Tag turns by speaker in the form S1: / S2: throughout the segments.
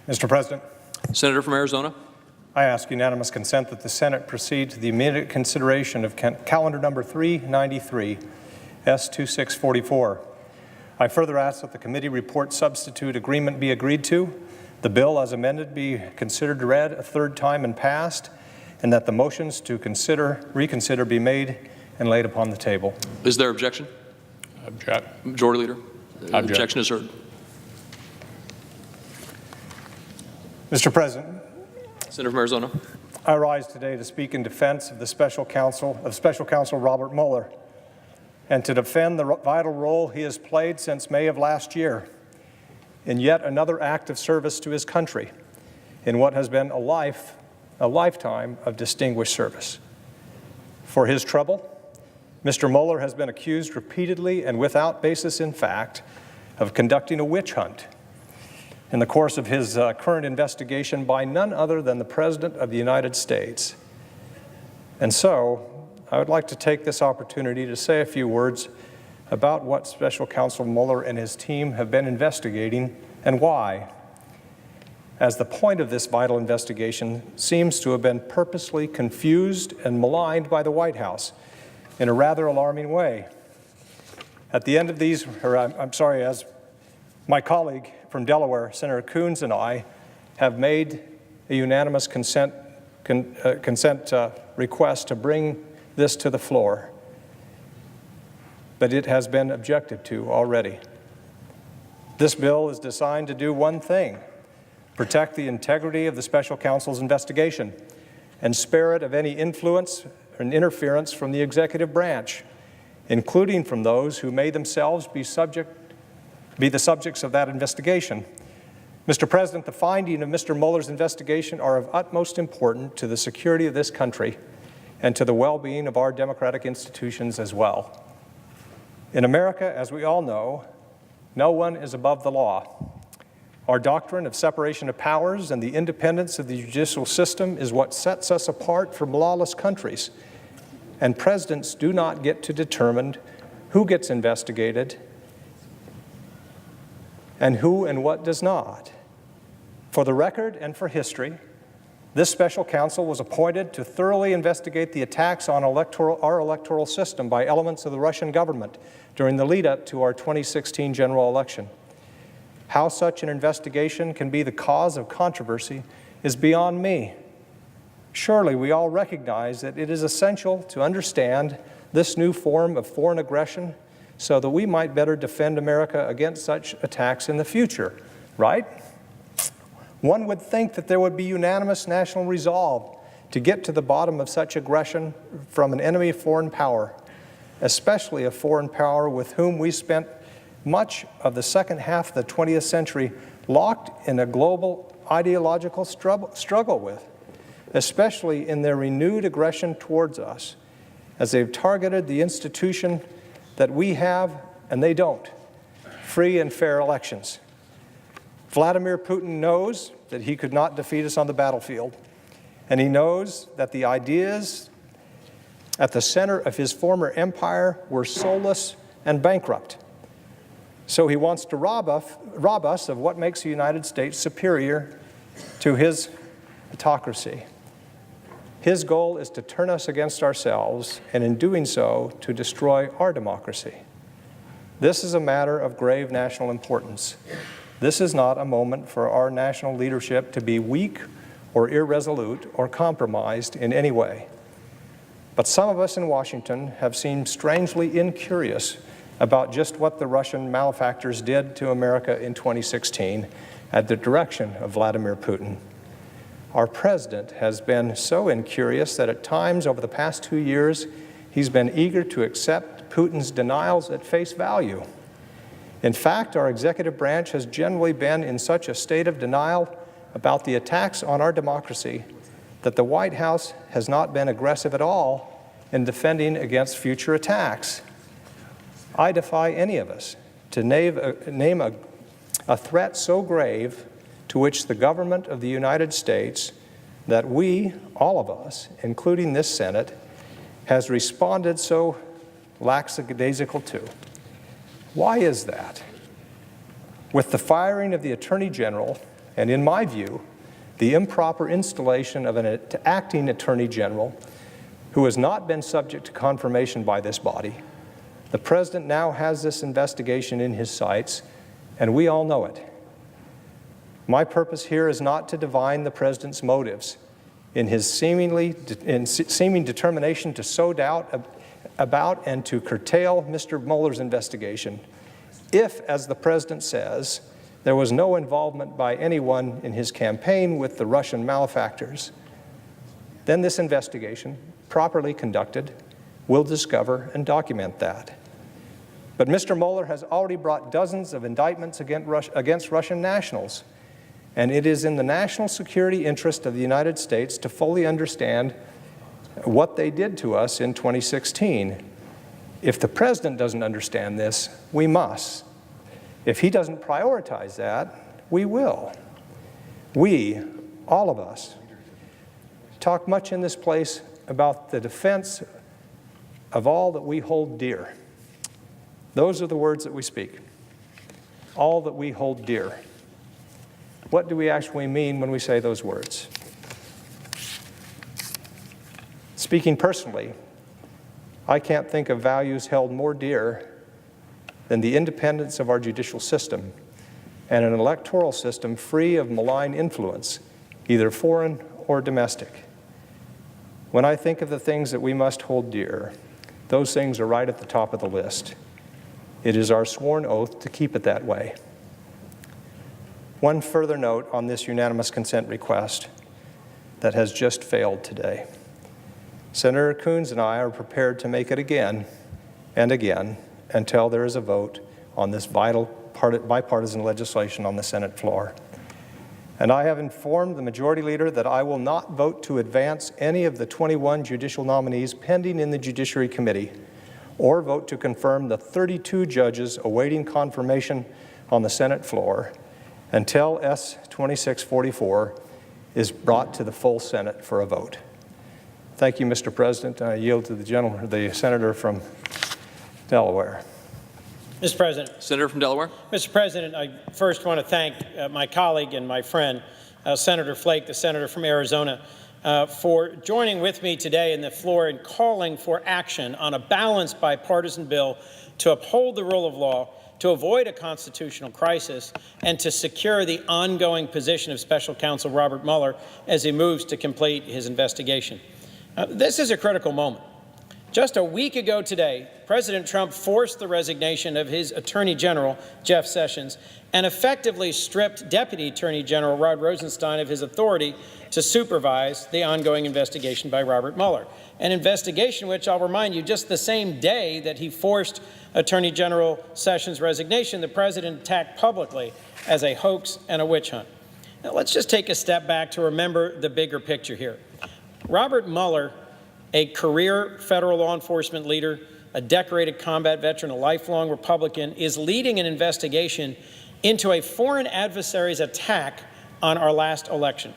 S1: Mr. President,
S2: Senator from Arizona.
S1: I ask unanimous consent that the Senate proceed to the immediate consideration of calendar number 393, S2644. I further ask that the committee report substitute agreement be agreed to, the bill as amended be considered read a third time and passed, and that the motions to reconsider be made and laid upon the table.
S2: Is there objection?
S3: Object.
S2: Majority Leader. Objection is heard.
S1: Mr. President,
S2: Senator from Arizona.
S1: I rise today to speak in defense of the Special Counsel Robert Mueller and to defend the vital role he has played since May of last year in yet another act of service to his country in what has been a lifetime of distinguished service. For his trouble, Mr. Mueller has been accused repeatedly and without basis in fact of conducting a witch hunt in the course of his current investigation by none other than the President of the United States. And so, I would like to take this opportunity to say a few words about what Special Counsel Mueller and his team have been investigating and why, as the point of this vital investigation seems to have been purposely confused and maligned by the White House in a rather alarming way. At the end of these, as my colleague from Delaware, Senator Coons, and I have made a unanimous consent request to bring this to the floor, but it has been objected to already. This bill is designed to do one thing: protect the integrity of the Special Counsel's investigation and spare it of any influence and interference from the executive branch, including from those who may themselves be the subjects of that investigation. Mr. President, the findings of Mr. Mueller's investigation are of utmost importance to the security of this country and to the well-being of our democratic institutions as well. In America, as we all know, no one is above the law. Our doctrine of separation of powers and the independence of the judicial system is what sets us apart from lawless countries. And presidents do not get to determine who gets investigated and who and what does not. For the record and for history, this special counsel was appointed to thoroughly investigate the attacks on our electoral system by elements of the Russian government during the lead-up to our 2016 general election. How such an investigation can be the cause of controversy is beyond me. Surely we all recognize that it is essential to understand this new form of foreign aggression so that we might better defend America against such attacks in the future, right? One would think that there would be unanimous national resolve to get to the bottom of such aggression from an enemy foreign power, especially a foreign power with whom we spent much of the second half of the 20th century locked in a global ideological struggle with, especially in their renewed aggression towards us, as they've targeted the institution that we have, and they don't: free and fair elections. Vladimir Putin knows that he could not defeat us on the battlefield, and he knows that the ideas at the center of his former empire were soulless and bankrupt. So he wants to rob us of what makes the United States superior to his autocracy. His goal is to turn us against ourselves, and in doing so, to destroy our democracy. This is a matter of grave national importance. This is not a moment for our national leadership to be weak or irresolute or compromised in any way. But some of us in Washington have seemed strangely incurious about just what the Russian malefactors did to America in 2016 at the direction of Vladimir Putin. Our president has been so incurious that at times over the past 2 years, he's been eager to accept Putin's denials at face value. In fact, our executive branch has generally been in such a state of denial about the attacks on our democracy that the White House has not been aggressive at all in defending against future attacks. I defy any of us to name a threat so grave to which the government of the United States, that we, all of us, including this Senate, has responded so lackadaisical to. Why is that? With the firing of the Attorney General and in my view, the improper installation of an acting Attorney General who has not been subject to confirmation by this body. The President now has this investigation in his sights, and we all know it. My purpose here is not to divine the President's motives in his seeming determination to sow doubt about and to curtail Mr. Mueller's investigation. If, as the President says, there was no involvement by anyone in his campaign with the Russian malefactors, then this investigation, properly conducted, will discover and document that. But Mr. Mueller has already brought dozens of indictments against Russian nationals, and it is in the national security interest of the United States to fully understand what they did to us in 2016. If the President doesn't understand this, we must. If he doesn't prioritize that, we will. We, all of us, talk much in this place about the defense of all that we hold dear. Those are the words that we speak. All that we hold dear. What do we actually mean when we say those words? Speaking personally, I can't think of values held more dear than the independence of our judicial system and an electoral system free of malign influence, either foreign or domestic. When I think of the things that we must hold dear, those things are right at the top of the list. It is our sworn oath to keep it that way. One further note on this unanimous consent request that has just failed today. Senator Coons and I are prepared to make it again and again until there is a vote on this vital bipartisan legislation on the Senate floor. And I have informed the Majority Leader that I will not vote to advance any of the 21 judicial nominees pending in the Judiciary Committee or vote to confirm the 32 judges awaiting confirmation on the Senate floor until S. 2644 is brought to the full Senate for a vote. Thank you, Mr. President. I yield to the senator from Delaware.
S3: Mr. President.
S2: Senator from Delaware.
S3: Mr. President, I first want to thank my colleague and my friend, Senator Flake, the senator from Arizona, for joining with me today in the floor and calling for action on a balanced bipartisan bill to uphold the rule of law, to avoid a constitutional crisis, and to secure the ongoing position of Special Counsel Robert Mueller as he moves to complete his investigation. This is a critical moment. Just a week ago today, President Trump forced the resignation of his Attorney General, Jeff Sessions, and effectively stripped Deputy Attorney General Rod Rosenstein of his authority to supervise the ongoing investigation by Robert Mueller, an investigation which, I'll remind you, just the same day that he forced Attorney General Sessions' resignation, the President attacked publicly as a hoax and a witch hunt. Now, let's just take a step back to remember the bigger picture here. Robert Mueller, a career federal law enforcement leader, a decorated combat veteran, a lifelong Republican, is leading an investigation into a foreign adversary's attack on our last election.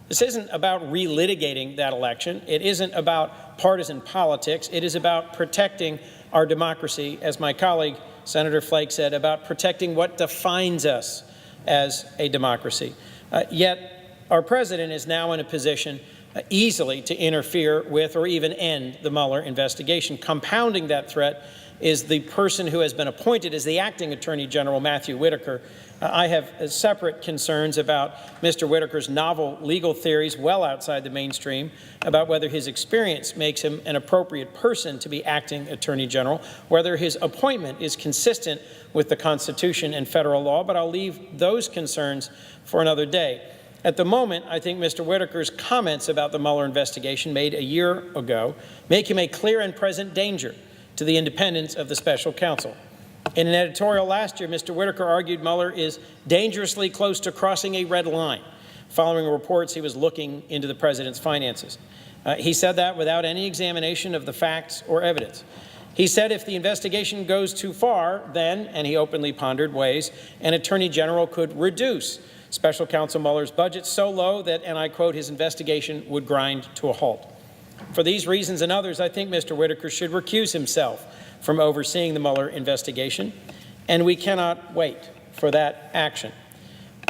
S3: This isn't about relitigating that election. It isn't about partisan politics. It is about protecting our democracy, as my colleague, Senator Flake, said, about protecting what defines us as a democracy. Yet our president is now in a position easily to interfere with or even end the Mueller investigation. Compounding that threat is the person who has been appointed as the acting Attorney General, Matthew Whitaker. I have separate concerns about Mr. Whitaker's novel legal theories well outside the mainstream about whether his experience makes him an appropriate person to be acting Attorney General, whether his appointment is consistent with the Constitution and federal law, but I'll leave those concerns for another day. At the moment, I think Mr. Whitaker's comments about the Mueller investigation made a year ago make him a clear and present danger to the independence of the special counsel. In an editorial last year, Mr. Whitaker argued Mueller is dangerously close to crossing a red line, following reports he was looking into the president's finances. He said that without any examination of the facts or evidence. He said if the investigation goes too far, then, and he openly pondered ways, an attorney general could reduce Special Counsel Mueller's budget so low that, and I quote, his investigation would grind to a halt. For these reasons and others, I think Mr. Whitaker should recuse himself from overseeing the Mueller investigation, and we cannot wait for that action.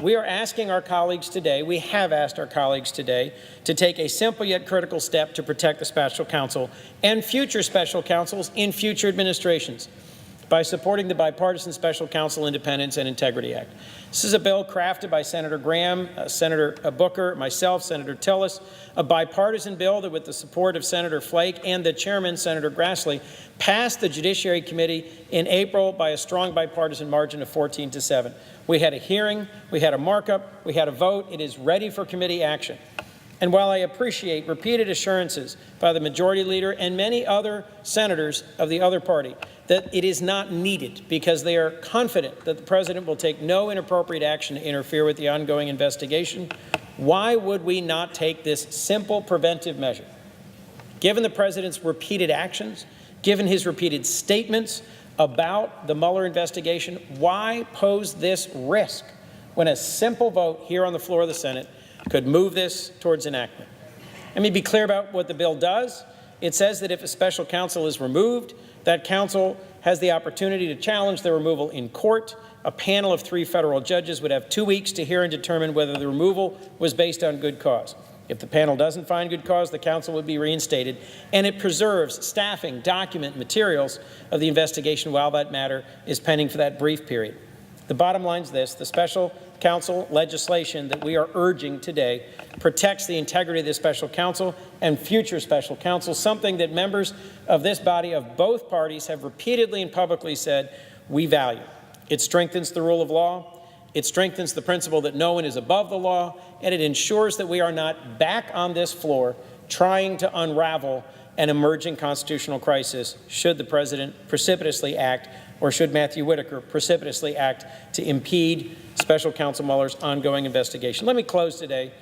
S3: We are asking our colleagues today, we have asked our colleagues today, to take a simple yet critical step to protect the special counsel and future special counsels in future administrations by supporting the Bipartisan Special Counsel Independence and Integrity Act. This is a bill crafted by Senator Graham, Senator Booker, myself, Senator Tillis, a bipartisan bill that, with the support of Senator Flake and the chairman, Senator Grassley, passed the Judiciary Committee in April by a strong bipartisan margin of 14-7. We had a hearing, we had a markup, we had a vote. It is ready for committee action. And while I appreciate repeated assurances by the majority leader and many other senators of the other party that it is not needed because they are confident that the president will take no inappropriate action to interfere with the ongoing investigation, why would we not take this simple preventive measure? Given the president's repeated actions, given his repeated statements about the Mueller investigation, why pose this risk when a simple vote here on the floor of the Senate could move this towards enactment? Let me be clear about what the bill does. It says that if a special counsel is removed, that counsel has the opportunity to challenge the removal in court. A panel of 3 federal judges would have 2 weeks to hear and determine whether the removal was based on good cause. If the panel doesn't find good cause, the counsel would be reinstated, and it preserves staffing, document, materials of the investigation while that matter is pending for that brief period. The bottom line is this: the special counsel legislation that we are urging today protects the integrity of the special counsel and future special counsel, something that members of this body of both parties have repeatedly and publicly said we value. It strengthens the rule of law, it strengthens the principle that no one is above the law, and it ensures that we are not back on this floor trying to unravel an emerging constitutional crisis should the president precipitously act, or should Matthew Whitaker precipitously act to impede Special Counsel Mueller's ongoing investigation. Let me close today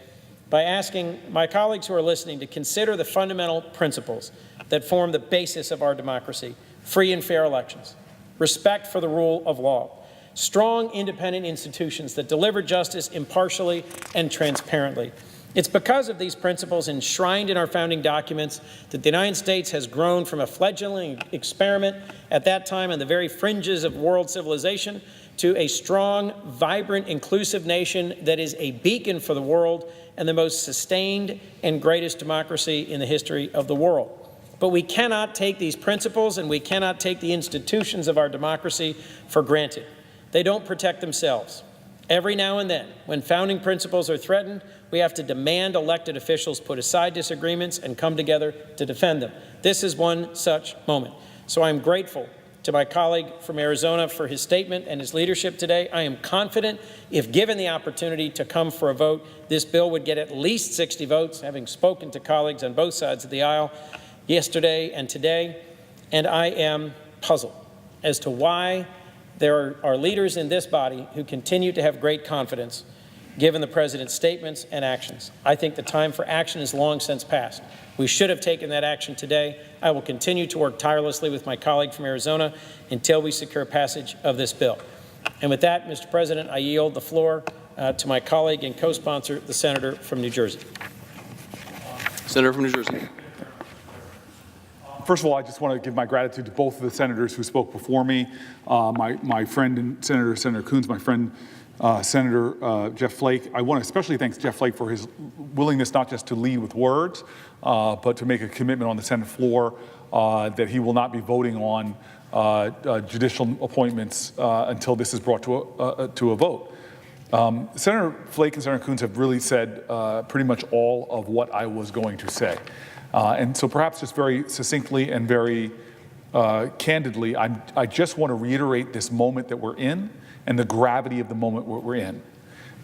S3: by asking my colleagues who are listening to consider the fundamental principles that form the basis of our democracy: free and fair elections, respect for the rule of law, strong independent institutions that deliver justice impartially and transparently. It's because of these principles enshrined in our founding documents that the United States has grown from a fledgling experiment at that time on the very fringes of world civilization to a strong, vibrant, inclusive nation that is a beacon for the world and the most sustained and greatest democracy in the history of the world. But we cannot take these principles and we cannot take the institutions of our democracy for granted. They don't protect themselves. Every now and then, when founding principles are threatened, we have to demand elected officials put aside disagreements and come together to defend them. This is one such moment. So I'm grateful to my colleague from Arizona for his statement and his leadership today. I am confident, if given the opportunity to come for a vote, this bill would get at least 60 votes, having spoken to colleagues on both sides of the aisle yesterday and today. And I am puzzled as to why there are leaders in this body who continue to have great confidence given the president's statements and actions. I think the time for action is long since past. We should have taken that action today. I will continue to work tirelessly with my colleague from Arizona until we secure passage of this bill. And with that, Mr. President, I yield the floor to my colleague and co-sponsor, the senator from New Jersey.
S2: Senator from New Jersey.
S4: First of all, I just want to give my gratitude to both of the senators who spoke before me. My friend and Senator Coons, my friend Senator Jeff Flake. I want to especially thank Jeff Flake for his willingness not just to lead with words, but to make a commitment on the Senate floor that he will not be voting on judicial appointments until this is brought to a vote. Senator Flake and Senator Coons have really said pretty much all of what I was going to say. And so perhaps just very succinctly and very candidly, I just want to reiterate this moment that we're in and the gravity of the moment we're in.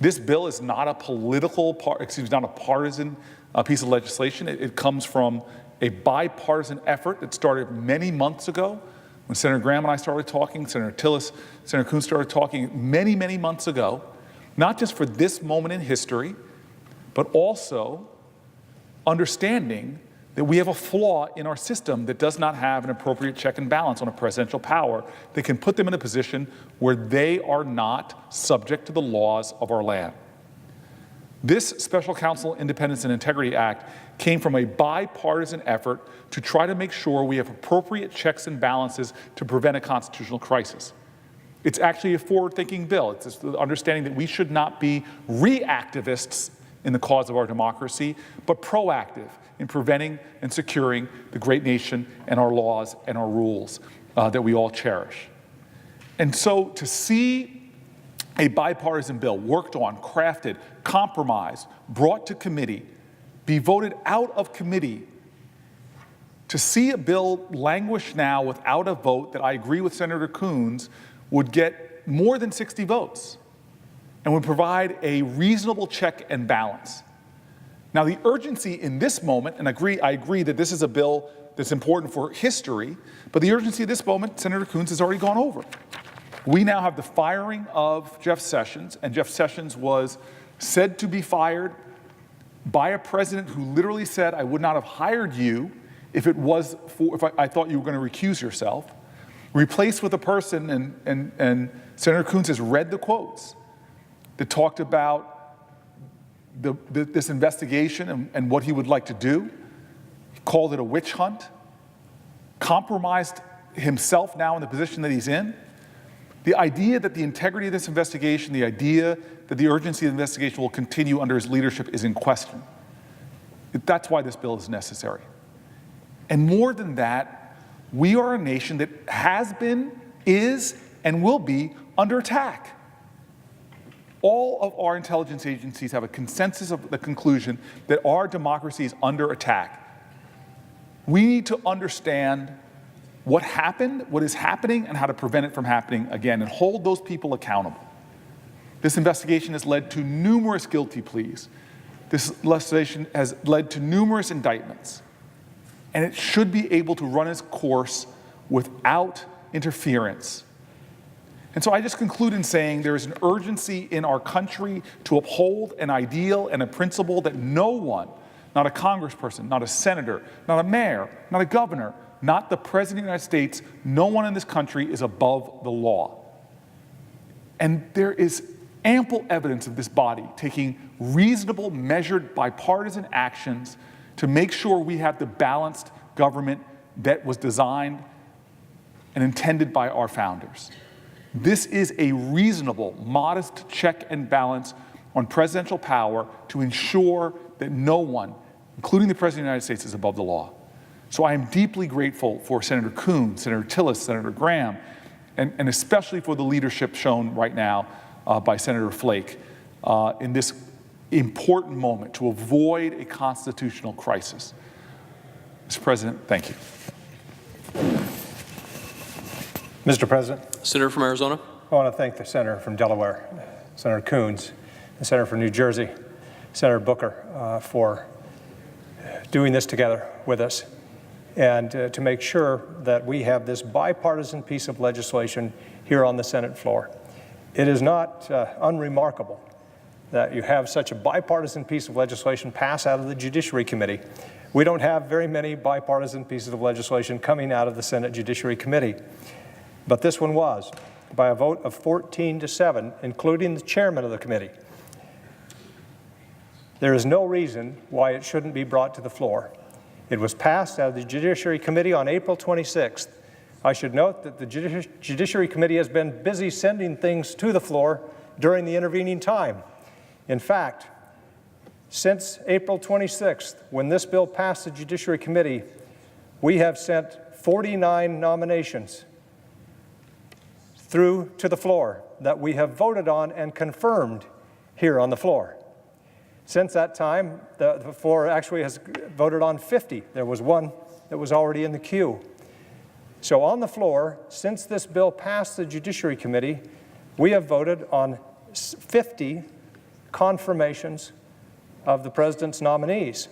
S4: This bill is not a not a partisan piece of legislation. It comes from a bipartisan effort that started many months ago when Senator Graham and I started talking, Senator Tillis, Senator Coons started talking many, many months ago, not just for this moment in history, but also understanding that we have a flaw in our system that does not have an appropriate check and balance on a presidential power that can put them in a position where they are not subject to the laws of our land. This Special Counsel Independence and Integrity Act came from a bipartisan effort to try to make sure we have appropriate checks and balances to prevent a constitutional crisis. It's actually a forward-thinking bill. It's the understanding that we should not be reactivists in the cause of our democracy, but proactive in preventing and securing the great nation and our laws and our rules that we all cherish. And so to see a bipartisan bill worked on, crafted, compromised, brought to committee, be voted out of committee, to see a bill languish now without a vote that I agree with Senator Coons would get more than 60 votes and would provide a reasonable check and balance. Now, the urgency in this moment, and I agree that this is a bill that's important for history, but the urgency at this moment, Senator Coons has already gone over. We now have the firing of Jeff Sessions, and Jeff Sessions was said to be fired by a president who literally said, I would not have hired you if I thought you were going to recuse yourself, replaced with a person, and Senator Coons has read the quotes that talked about this investigation and what he would like to do. He called it a witch hunt, compromised himself now in the position that he's in. The idea that the integrity of this investigation, the idea that the urgency of the investigation will continue under his leadership is in question. That's why this bill is necessary. And more than that, we are a nation that has been, is, and will be under attack. All of our intelligence agencies have a consensus of the conclusion that our democracy is under attack. We need to understand what happened, what is happening, and how to prevent it from happening again, and hold those people accountable. This investigation has led to numerous guilty pleas. This investigation has led to numerous indictments. And it should be able to run its course without interference. And so I just conclude in saying there is an urgency in our country to uphold an ideal and a principle that no one, not a congressperson, not a senator, not a mayor, not a governor, not the President of the United States, no one in this country is above the law. And there is ample evidence of this body taking reasonable, measured, bipartisan actions to make sure we have the balanced government that was designed and intended by our founders. This is a reasonable, modest check and balance on presidential power to ensure that no one, including the President of the United States, is above the law. So I am deeply grateful for Senator Coons, Senator Tillis, Senator Graham, and especially for the leadership shown right now by Senator Flake in this important moment to avoid a constitutional crisis. Mr. President, thank you.
S1: Mr. President,
S2: Senator from Arizona.
S1: I want to thank the senator from Delaware, Senator Coons, the senator from New Jersey, Senator Booker, for doing this together with us and to make sure that we have this bipartisan piece of legislation here on the Senate floor. It is not unremarkable that you have such a bipartisan piece of legislation pass out of the Judiciary Committee. We don't have very many bipartisan pieces of legislation coming out of the Senate Judiciary Committee. But this one was, by a vote of 14-7, including the chairman of the committee. There is no reason why it shouldn't be brought to the floor. It was passed out of the Judiciary Committee on April 26th. I should note that the Judiciary Committee has been busy sending things to the floor during the intervening time. In fact, since April 26th, when this bill passed the Judiciary Committee, we have sent 49 nominations through to the floor that we have voted on and confirmed here on the floor. Since that time, the floor actually has voted on 50. There was one that was already in the queue. So on the floor, since this bill passed the Judiciary Committee, we have voted on 50 confirmations of the president's nominees.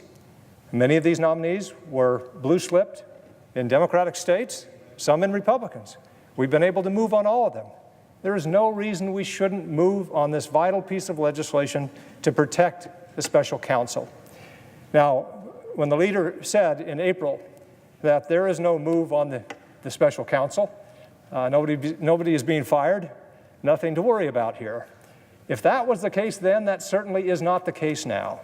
S1: Many of these nominees were blue-slipped in Democratic states, some in Republicans. We've been able to move on all of them. There is no reason we shouldn't move on this vital piece of legislation to protect the special counsel. Now, when the leader said in April that there is no move on the special counsel, nobody is being fired, nothing to worry about here. If that was the case then, that certainly is not the case now.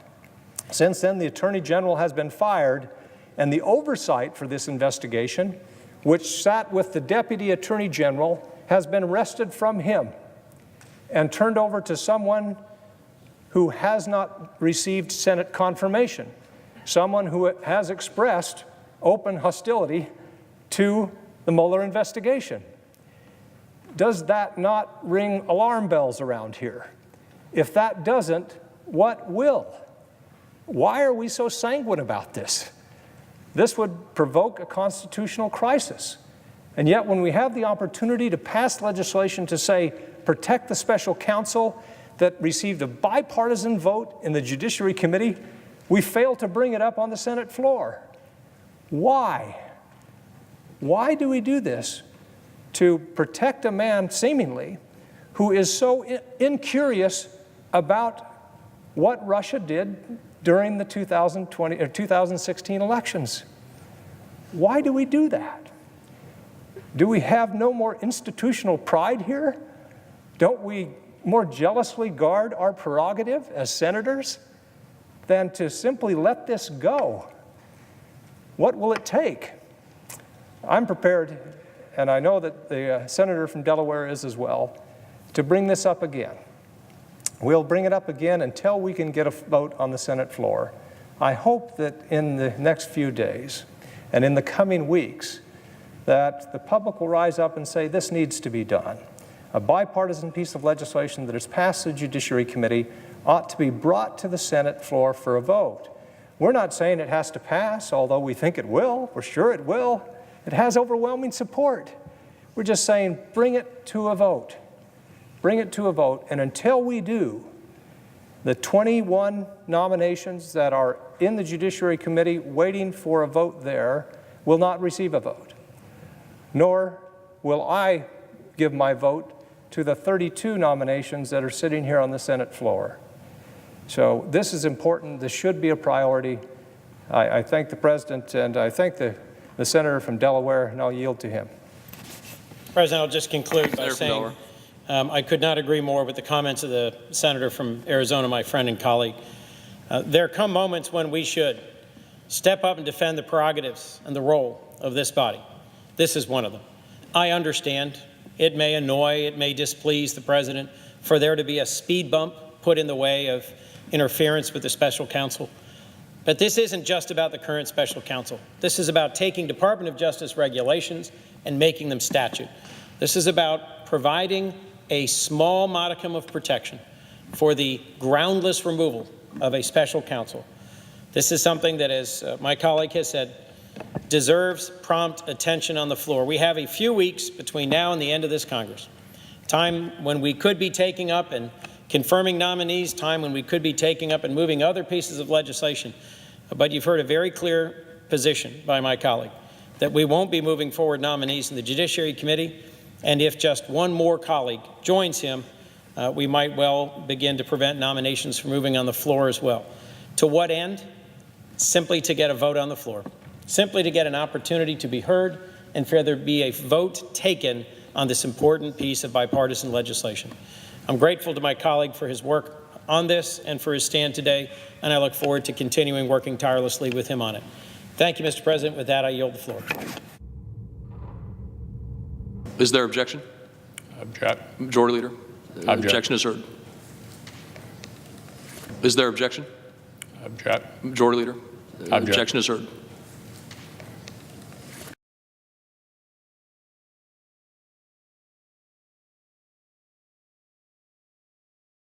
S1: Since then, the Attorney General has been fired, and the oversight for this investigation, which sat with the Deputy Attorney General has been wrested from him and turned over to someone who has not received Senate confirmation, someone who has expressed open hostility to the Mueller investigation. Does that not ring alarm bells around here? If that doesn't, what will? Why are we so sanguine about this? This would provoke a constitutional crisis. And yet when we have the opportunity to pass legislation to say, protect the special counsel that received a bipartisan vote in the Judiciary Committee, we fail to bring it up on the Senate floor. Why? Why do we do this? To protect a man, seemingly, who is so incurious about what Russia did during the 2016 elections. Why do we do that? Do we have no more institutional pride here? Don't we more jealously guard our prerogative as senators than to simply let this go? What will it take? I'm prepared, and I know that the senator from Delaware is as well, to bring this up again. We'll bring it up again until we can get a vote on the Senate floor. I hope that in the next few days and in the coming weeks that the public will rise up and say this needs to be done. A bipartisan piece of legislation that has passed the Judiciary Committee ought to be brought to the Senate floor for a vote. We're not saying it has to pass, although we think it will. We're sure it will. It has overwhelming support. We're just saying bring it to a vote. Bring it to a vote, and until we do, the 21 nominations that are in the Judiciary Committee waiting for a vote there will not receive a vote. Nor will I give my vote to the 32 nominations that are sitting here on the Senate floor. So this is important. This should be a priority. I thank the President, and I thank the Senator from Delaware, and I'll yield to him.
S3: President, I'll just conclude by saying I could not agree more with the comments of the Senator from Arizona, my friend and colleague. There come moments when we should step up and defend the prerogatives and the role of this body. This is one of them. I understand it may annoy, it may displease the President for there to be a speed bump put in the way of interference with the special counsel. But this isn't just about the current special counsel. This is about taking Department of Justice regulations and making them statute. This is about providing a small modicum of protection for the groundless removal of a special counsel. This is something that, as my colleague has said, deserves prompt attention on the floor. We have a few weeks between now and the end of this Congress, time when we could be taking up and confirming nominees, time when we could be taking up and moving other pieces of legislation. But you've heard a very clear position by my colleague that we won't be moving forward nominees in the Judiciary Committee, and if just one more colleague joins him, we might well begin to prevent nominations from moving on the floor as well. To what end? Simply to get a vote on the floor, simply to get an opportunity to be heard and for there to be a vote taken on this important piece of bipartisan legislation. I'm grateful to my colleague for his work on this and for his stand today, and I look forward to continuing working tirelessly with him on it. Thank you, Mr. President. With that, I yield the floor.
S2: Is there objection?
S5: Object.
S2: Majority Leader?
S5: Object.
S2: Objection is heard. Is there objection?
S5: Object.
S2: Majority Leader?
S5: Object.
S2: Objection is heard.